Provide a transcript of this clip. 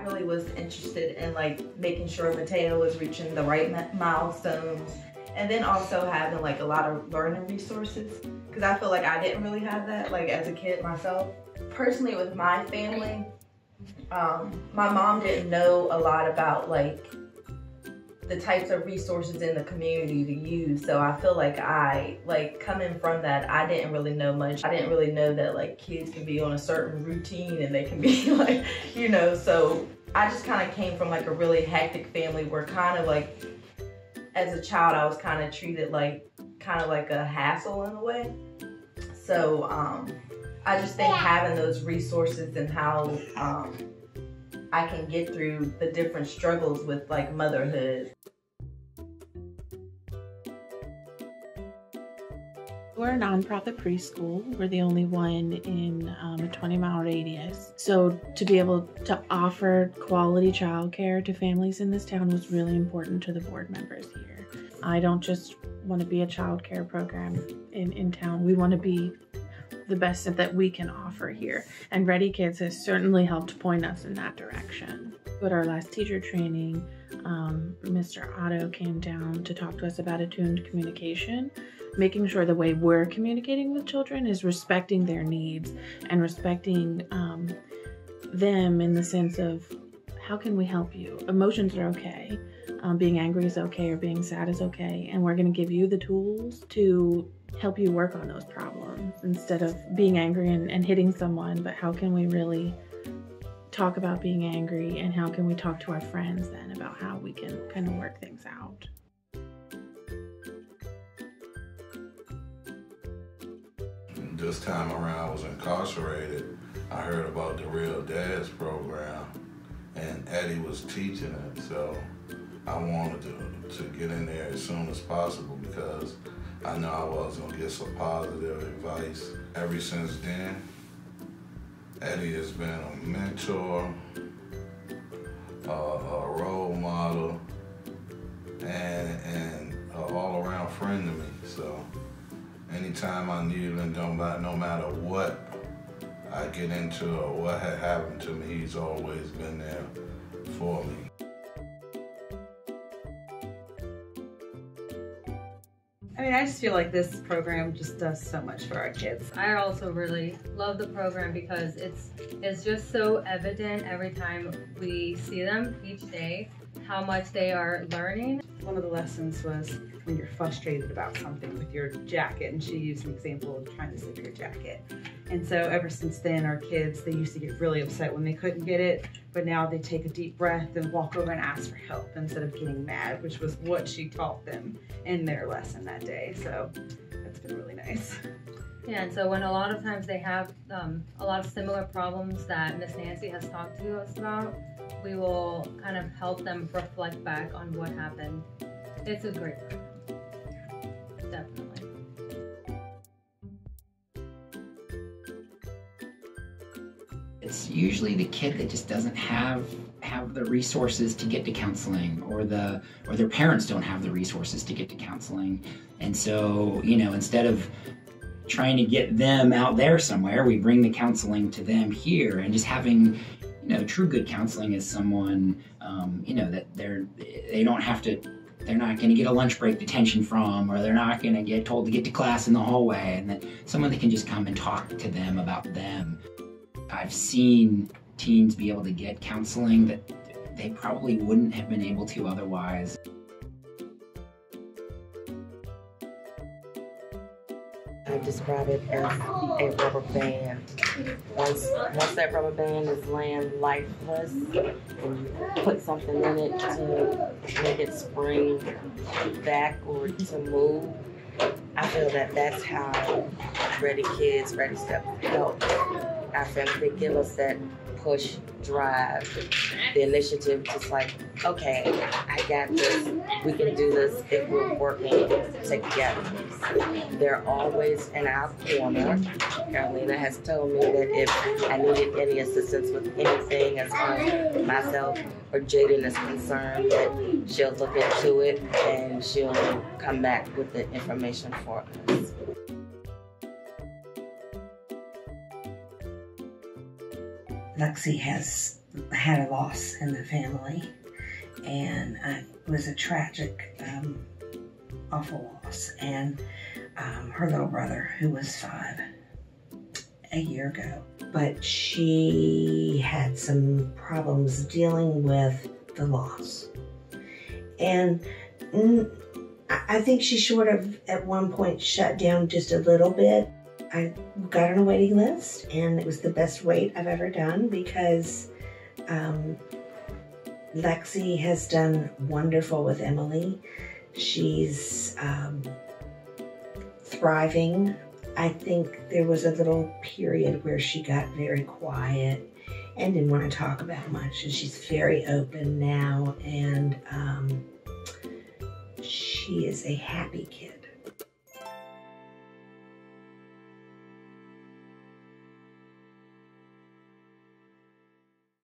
really was interested in like making sure Mateo was reaching the right milestones, and then also having like a lot of learning resources, because I feel like I didn't really have that like as a kid myself. Personally, with my family, my mom didn't know a lot about like the types of resources in the community to use. So I feel like coming from that, I didn't really know much. I didn't really know that like kids can be on a certain routine and they can be like, you know, so I just kind of came from like a really hectic family where kind of like, as a child, I was kind of treated like, kind of like a hassle in a way. So I just think having those resources and how I can get through the different struggles with like motherhood. We're a nonprofit preschool. We're the only one in a 20-mile radius. So to be able to offer quality childcare to families in this town was really important to the board members here. I don't just want to be a childcare program in town. We want to be the best that we can offer here. And ReadyKids has certainly helped point us in that direction. At our last teacher training, Mr. Otto came down to talk to us about attuned communication, making sure the way we're communicating with children is respecting their needs and respecting them in the sense of, how can we help you? Emotions are okay. Being angry is okay, or being sad is okay. And we're gonna give you the tools to help you work on those problems instead of being angry and hitting someone. But how can we really talk about being angry, and how can we talk to our friends then about how we can kind of work things out? This time around I was incarcerated. I heard about the Real Dads program, and Eddie was teaching it, so I wanted to get in there as soon as possible because I know I was gonna get some positive advice. Ever since then, Eddie has been a mentor, a role model, and an all-around friend to me. So anytime I need him, no matter what I get into or what had happened to me, he's always been there for me. I mean, I just feel like this program just does so much for our kids. I also really love the program because it's just so evident every time we see them each day how much they are learning. One of the lessons was when you're frustrated about something with your jacket, and she used an example of trying to zip your jacket. And so ever since then, our kids, they used to get really upset when they couldn't get it, but now they take a deep breath and walk over and ask for help instead of getting mad, which was what she taught them in their lesson that day. So that's been really nice. Yeah, and so when a lot of times they have a lot of similar problems that Miss Nancy has talked to us about, we will kind of help them reflect back on what happened. It's a great program, definitely. It's usually the kid that just doesn't have the resources to get to counseling, or their parents don't have the resources to get to counseling. And so, you know, instead of trying to get them out there somewhere, we bring the counseling to them here, and just having, you know, true good counseling is someone, you know, that they don't have to, they're not going to get a lunch break detention from, or they're not going to get told to get to class in the hallway, and that someone that can just come and talk to them about them. I've seen teens be able to get counseling that they probably wouldn't have been able to otherwise. I describe it as a rubber band. Once that rubber band is laying lifeless, and you put something in it to make it spring back or to move, I feel that that's how ReadyKids, Ready Step help our family. They give us that push, drive, the initiative, just like, okay, I got this, we can do this if we're working together. They're always in our corner. Carolina has told me that if I needed any assistance with anything as far as myself or Jaden is concerned, that she'll look into it and she'll come back with the information for us. Lexi has had a loss in the family, and it was a tragic, awful loss. And her little brother, who was 5 a year ago. But she had some problems dealing with the loss. And I think she sort of at one point shut down just a little bit. I got on a waiting list, and it was the best wait I've ever done because Lexi has done wonderful with Emily. She's thriving. I think there was a little period where she got very quiet and didn't want to talk about much, and she's very open now, and she is a happy kid.